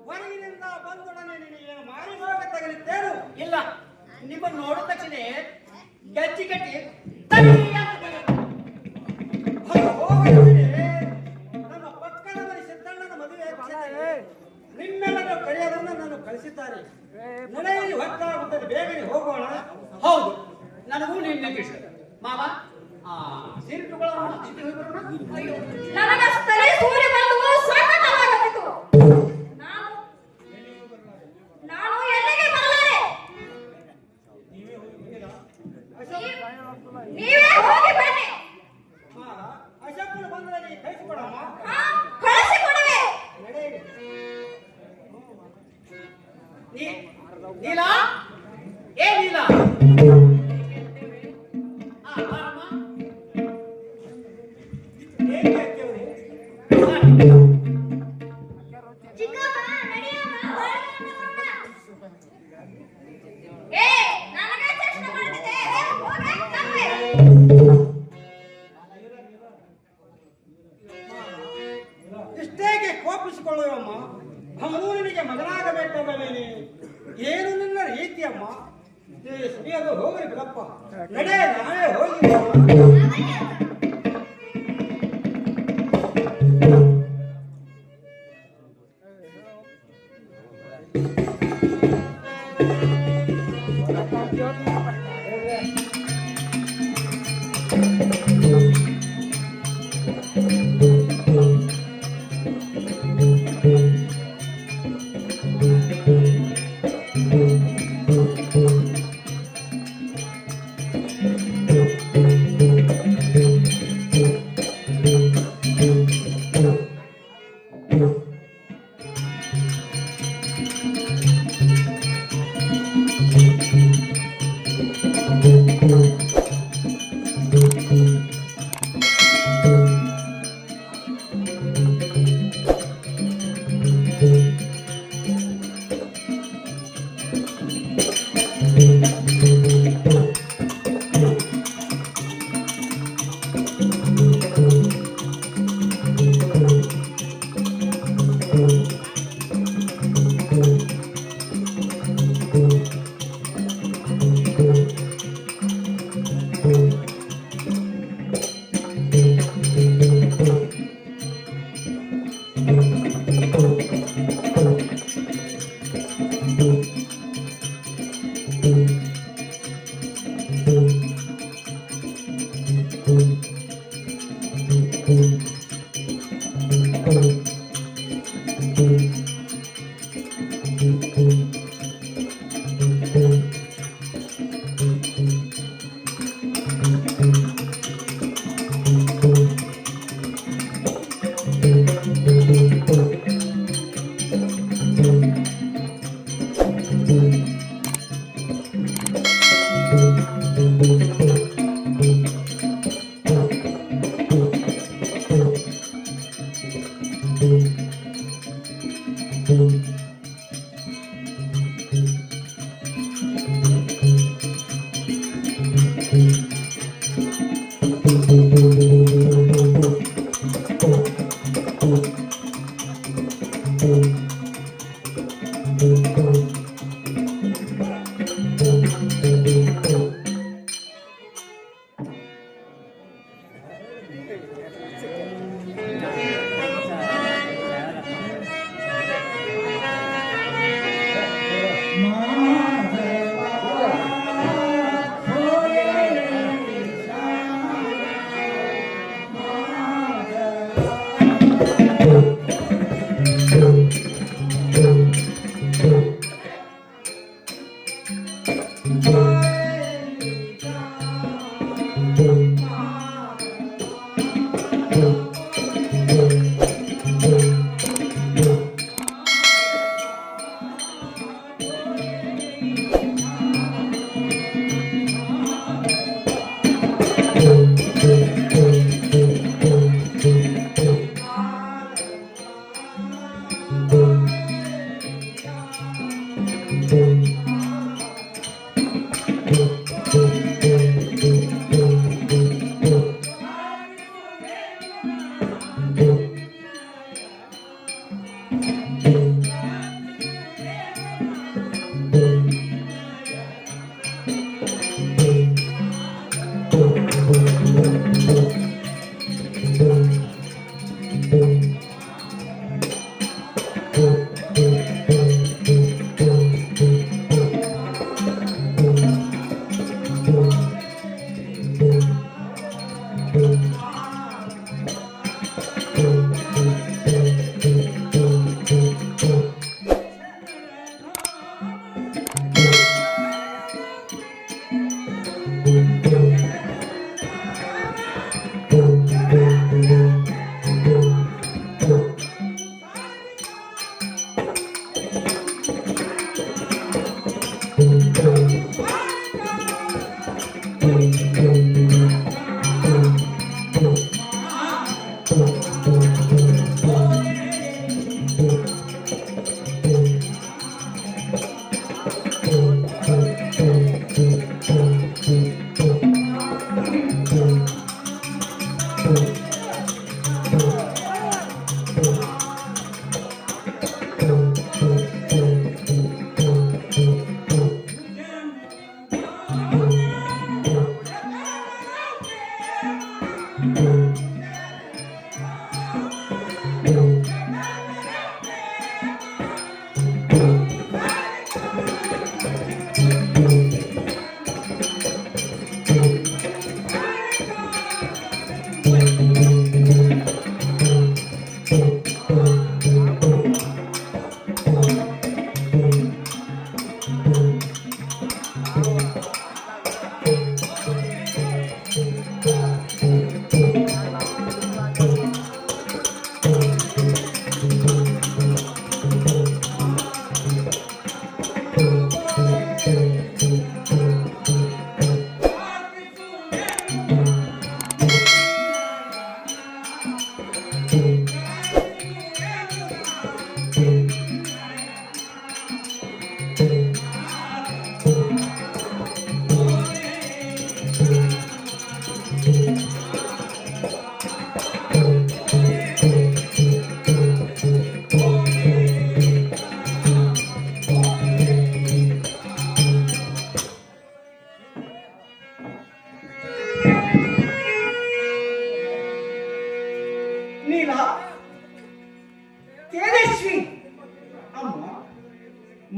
ಹೊರಗಿನಿಂದ ಬಂದೊಡನೆ ನಿನಗೆ ಮಾರಿ ರೋಗ ತಗಲಿದ್ದೇನು? ಇಲ್ಲ, ನಿಮ್ಮನ್ನು ನೋಡಿದ ತಕ್ಷಣ ಗಜ್ಜಿ ಕಟ್ಟಿ ನಮ್ಮ ಪಕ್ಕದ ಮನೆ ಸಿದ್ದಣ್ಣನ ಮದುವೆ ನಿಮ್ಮೆಲ್ಲರೂ ಕರೆಯೋದನ್ನು ನಾನು ಕಳಿಸಿದ್ದಾರೆ. ನಡೆಯಲ್ಲಿ ಹೊತ್ತಾಗುತ್ತದೆ, ಬೇಗನೆ ಹೋಗೋಣ. ಹೌದು, ನನಗೂ ನಿನ್ನೆ ಇಷ್ಟ ಮಾವ. ನನಗಷ್ಟೇ ಸೂರ್ಯ ಬಂದು ಸಂಕಟವಾಗುತ್ತಿತ್ತು. ನಾನು ಎಲ್ಲಿಗೆ ಬರಲಾರೆ? ನೀವೇ ಹೋಗಿ ಬನ್ನಿ. ಅಶೋಕನ ಬಂದರೆ ಕಳಿಸಿಕೊಡಮ್ಮ. ಕಳಿಸಿಕೊಡುವೆ. ನೀಲಾ, ಏ ನೀಲಾ, ಇಷ್ಟೇಗೆ ಕೋಪಿಸಿಕೊಳ್ಳುವಮ್ಮ. ಅಮ್ಮನಿಗೆ ಮಗನಾಗಬೇಕಲ್ಲವೇನೆ? ಏನು ನಿನ್ನ ರೀತಿಯಮ್ಮ? ಸರಿಯಾದ ಹೋಗ್ರಿ ಬಿಡಪ್ಪ, ನಡೆ, ನಾಳೆ ಹೋಗಿ.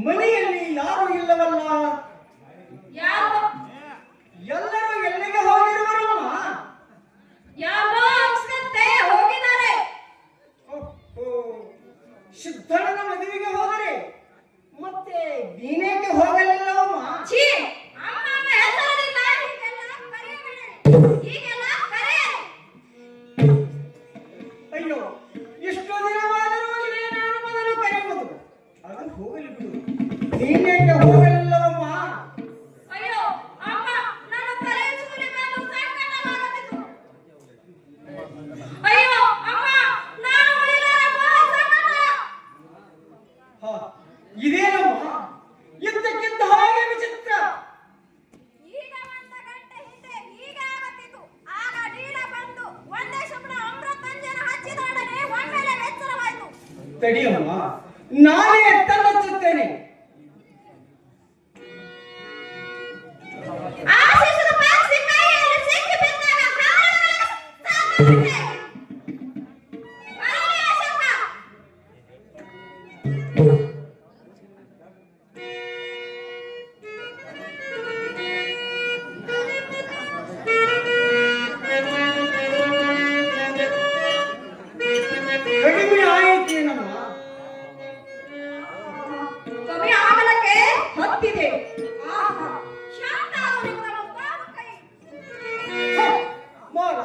ಮನೆಯಲ್ಲಿ ಯಾರು ಇಲ್ಲವಲ್ಲ? ಯಾರು? ಎಲ್ಲರೂ ಎಲ್ಲಿಗೆ ಹೋಗಿರುವರಮ್ಮ? ಯಾರೋ ಅನ್ಸುತ್ತೆ ಹೋಗಿದ್ದಾರೆ. ಸಿದ್ಧಣ್ಣನ ಮದುವೆಗೆ ಹೋದರೆ ಮತ್ತೆ ನೀನೇಕೆ ಹೋಗಲಿಲ್ಲವಮ್ಮ? ಛೀ, ಅಮ್ಮನ ಹೆಸರಿನಿಂದ ಹೀಗೆಲ್ಲ ಕರೆಯಬೇಡಿ. ಹೀಗೆಲ್ಲ ಕರೆಯರಿ. ಅಯ್ಯೋ, ಇಷ್ಟು ದಿನವಾದರೂ ಇದೇ ನಾನು ಮೊದಲು ಕರೆಯುವುದು. ಅದನ್ನು ಹೋಗಲಿ ಬಿಡು. ನೀನೇಕೆ ಹೋಗಲಿಲ್ಲವಮ್ಮ? ಅಯ್ಯೋ ಅಮ್ಮ, ನಾನು ತಡಿಯಮ್ಮ, ನಾನೇ ತಂದೊಚ್ಚುತ್ತೇನೆ. ಆಶಿಸಿದ ಪಕ್ಷಿ ಕೈಯಲ್ಲಿ ಸಿಕ್ಕಿ ಬಿದ್ದಾಗ ಹಾರಾಡಲು ಸಾಧ್ಯವಿದೆ. ಬರಲಿ ಅಶೋಕ. ಕಡಿಮೆ ಆಯಿತೇನಮ್ಮ? ಕಮ್ಮಿ ಆಗಲಕ್ಕೆ ಹೊತ್ತಿದೆ. ಆಹಾ, ಶಾಂತ ಅವರಿಬ್ಬರ ಬಾವು ಕೈ. ಮಾರ,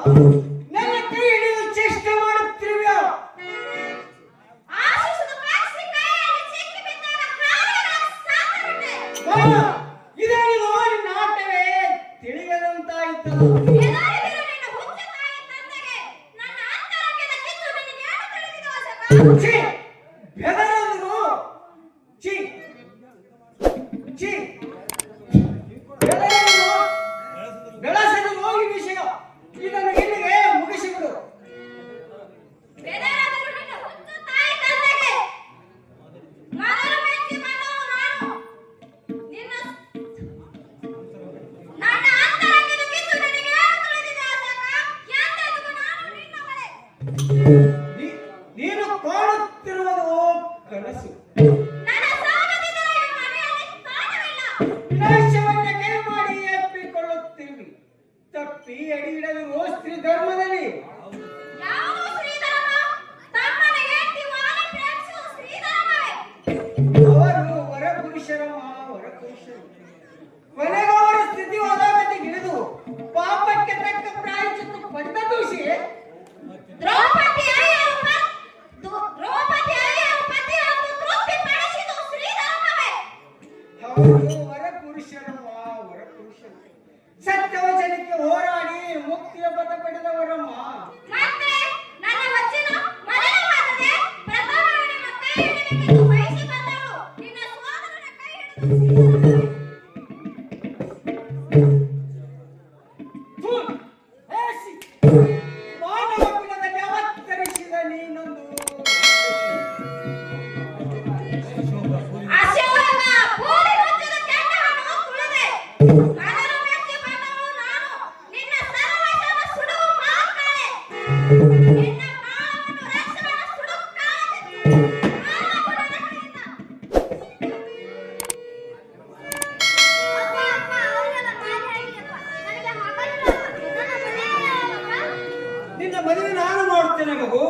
ನನ್ನ ಕೈ ಹಿಡಿದು ಚೇಷ್ಟೆ ಮಾಡುತ್ತಿರುವ್ಯಾ? ಆಶಿಸಿದ ಪಕ್ಷಿ ಕೈಯಲ್ಲಿ ಸಿಕ್ಕಿ ಬಿದ್ದಾಗ ಹಾರಾಡಲು ಸಾಧ್ಯವಿದೆ. ಮಾರ, ಇದೇನಿದು ನಿನ್ನ ಆಟವೇ ತಿಳಿಯದಂತಾಯಿತು. ಎಲ್ಲರಿಗೂ ನಿನ್ನ ಹುಚ್ಚ ತಾಯಿ ತಂದೆಗೆ ನನ್ನ ಅಂತರಂಗದ ಕಿತ್ತು ನಿನಗೆ ಏನು ತಿಳಿದಿದೆ ಅಶೋಕ? ಛೀ, ಬೆದರದ್ರು. ಛೀ, ಛೀ, ಬೆದರದ್ರು. ಬೆಳೆಸಲು ಈ ವಿಷಯ. ಇದನ್ನು ಇಲ್ಲಿಗೆ ಮುಗಿಸಿಬಿಡು. ಬೆದರದಿರು ನಿನ್ನ ಹುಚ್ಚ ತಾಯಿ ತಂದೆಗೆ. ಮೊದಲು ಮೆಚ್ಚಿ ಬಂದವನು ನಾನು. ನನ್ನ ಅಂತರಂಗದ ಕಿತ್ತು ನಿನಗೆ ಏನು ತಿಳಿದಿದೆ ಅಶೋಕ? ಎಂದೆಂದಿಗೂ ನಾನು ನಿನ್ನವಳೇ. ನೀನು ಕಾಣುತ್ತಿರುವುದು ಕನಸು. ನನ್ನ ಸಾಗದಿದ್ದರೆ ಈ ಮನೆಯಲ್ಲಿ ಸ್ಥಾನವಿಲ್ಲ. ವಿನಾಶವನ್ನ ಕೈ ಮಾಡಿ ಅಪ್ಪಿಕೊಳ್ಳುತ್ತಿರುವಿ. ತಪ್ಪಿ ಅಡಿಯಿಡಲು ಸ್ತ್ರೀ ಧರ್ಮದಲ್ಲಿ. ಯಾವುದು ಶ್ರೀಧರ್ಮ? ತಮ್ಮನ ಹೆಂಡತಿ ವಾಲಿ ಪ್ರೇಮಿಸುವ ಶ್ರೀಧರ್ಮವೇ. ಅವರು ವರಪುರುಷರಮ್ಮ, ವರಪುರುಷರು. ಕೊನೆಗವರ ಸ್ಥಿತಿ ಹೋದಾಗತಿ ಹಿಡಿದು ಪಾಪಕ್ಕೆ ತಕ್ಕ ಪ್ರಾಯಶ್ಚಿತ್ತ ಪಟ್ಟ ದೂಷಿ ದ್ರೌಪದಿ ಅಳಿಯರು ಪತಿಯನ್ನು ತೃಪ್ತಿಪಡಿಸಿದ ಶ್ರೀಧರ್ಮವೇ. ಅವರು ವರಪುರುಷರಮ್ಮ, ವರಪುರುಷರು. ಸತ್ಯವಚನಕ್ಕೆ ಹೋರಾಡಿ ಮುಕ್ತಿಯ ಪಥ ಪಡೆದವರಮ್ಮ. ಮತ್ತೆ ನನ್ನ ವಚನ ಮಲಿನವಾಗದೆ ಪ್ರಥಮವಾಗಿ ನಿಮ್ಮ ಕೈ ಹಿಡಿಬೇಕೆಂದು ಬಯಸಿ ಬಂದವಳು ನಿನ್ನ ಸೋದರನ ಕೈ ಹಿಡಿದು ಶ್ರೀಧರ್ಮವೇ. ಥು, ಏಸಿ, ಮಾನವ ಕುಲದಲ್ಲಿ ಅವತರಿಸಿದ ನೀನೊಂದು ಅಶೋಕ ಪೂರಿ ಮುಚ್ಚಿದ ಕೆಂಡವನ್ನು ತುಳಿದೆ. ಮೊದಲು ಮೆಚ್ಚಿ ಬಂದವಳು ನಾನು. ನಿನ್ನ ಸರ್ವಸ್ವವ ಸುಡುವ ಮಾತಾಳೆ. ನಿನ್ನ ಪ್ರಾಣವನ್ನು ರಕ್ಷಣೆಯ ಸುಡುತ್ತಾಳೆ. ಮಾನವ ನನ್ನ ಕೈಯಿಂದ. ಅಪ್ಪ ಅವರಿಗೆಲ್ಲ ಮಾರಿ ಆಗಿಯಪ್ಪ. ನನಗೆ ಮಗಳಿಲ್ಲ. ನನ್ನ ಮನೆಯಲ್ಲಪ್ಪ. ನಿನ್ನ ಮದುವೆ ನಾನು ಮಾಡುತ್ತೇನೆ ಮಗು.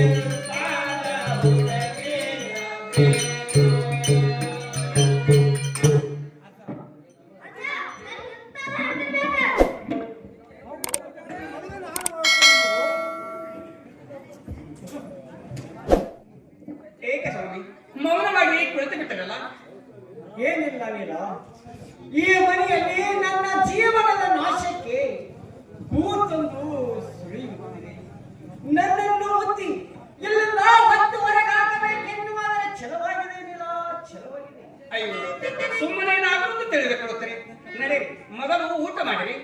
ಅಜ್ಜ ನನಗೆ ಏಕೆ ಸ್ವಾಮಿ ಮೌನವಾಗಿ ಕುಳಿತು ಬಿಟ್ಟರಲ್ಲ? ಏನಿಲ್ಲ ವೀರ, ಈ ಮನೆಯಲ್ಲಿ ನನ್ನ ಜೀವನದ ನಾಶಕ್ಕೆ ಭೂತೊಂದು ಸುಳಿಯುತ್ತಿದೆ. ನನ್ನನ್ನು ಒತ್ತಿ ಇಲ್ಲಿಂದ ಹೊತ್ತು ಹೊರಗಾಕಬೇಕೆನ್ನುವುದರ ಛಲವಾಗಿದೆ ವೀರ, ಛಲವಾಗಿದೆ. ಅಯ್ಯೋ ಸುಮ್ಮನೆ ನಾನೊಂದು ತಿಳಿದುಕೊಳ್ಳುತ್ತೇನೆ. ನಡೆ ಮೊದಲು ಊಟ ಮಾಡಿರಿ.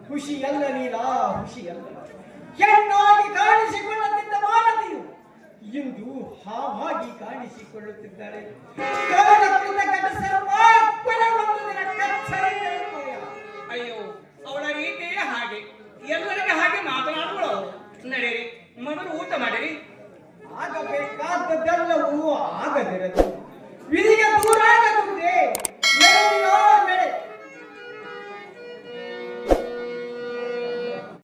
ಖುಷಿಯಲ್ಲ ನೀಲ, ಖುಷಿಯಲ್ಲ. ಹೆಣ್ಣಾಗಿ ಕಾಣಿಸಿಕೊಳ್ಳುತ್ತಿದ್ದ ಮಾನವಿಯು ಇಂದು ಹಾವಾಗಿ ಕಾಣಿಸಿಕೊಳ್ಳುತ್ತಿದ್ದಾಳೆ. ಕವನಕೃತ ಕಟಸರ್ವ ಪರಮೊಂದು ದಿನ ಕಚ್ಚರೆಯ. ಅಯ್ಯೋ ಅವಳ ರೀತಿಯೇ ಹಾಗೆ, ಎಲ್ಲರಿಗೆ ಹಾಗೆ ಮಾತನಾಡುವಳು ಅವಳು. ನಡೆಯಿರಿ ಮೊದಲು ಊಟ ಮಾಡಿರಿ. ಆಗಬೇಕಾದದ್ದೆಲ್ಲವೂ ಆಗದಿರದು.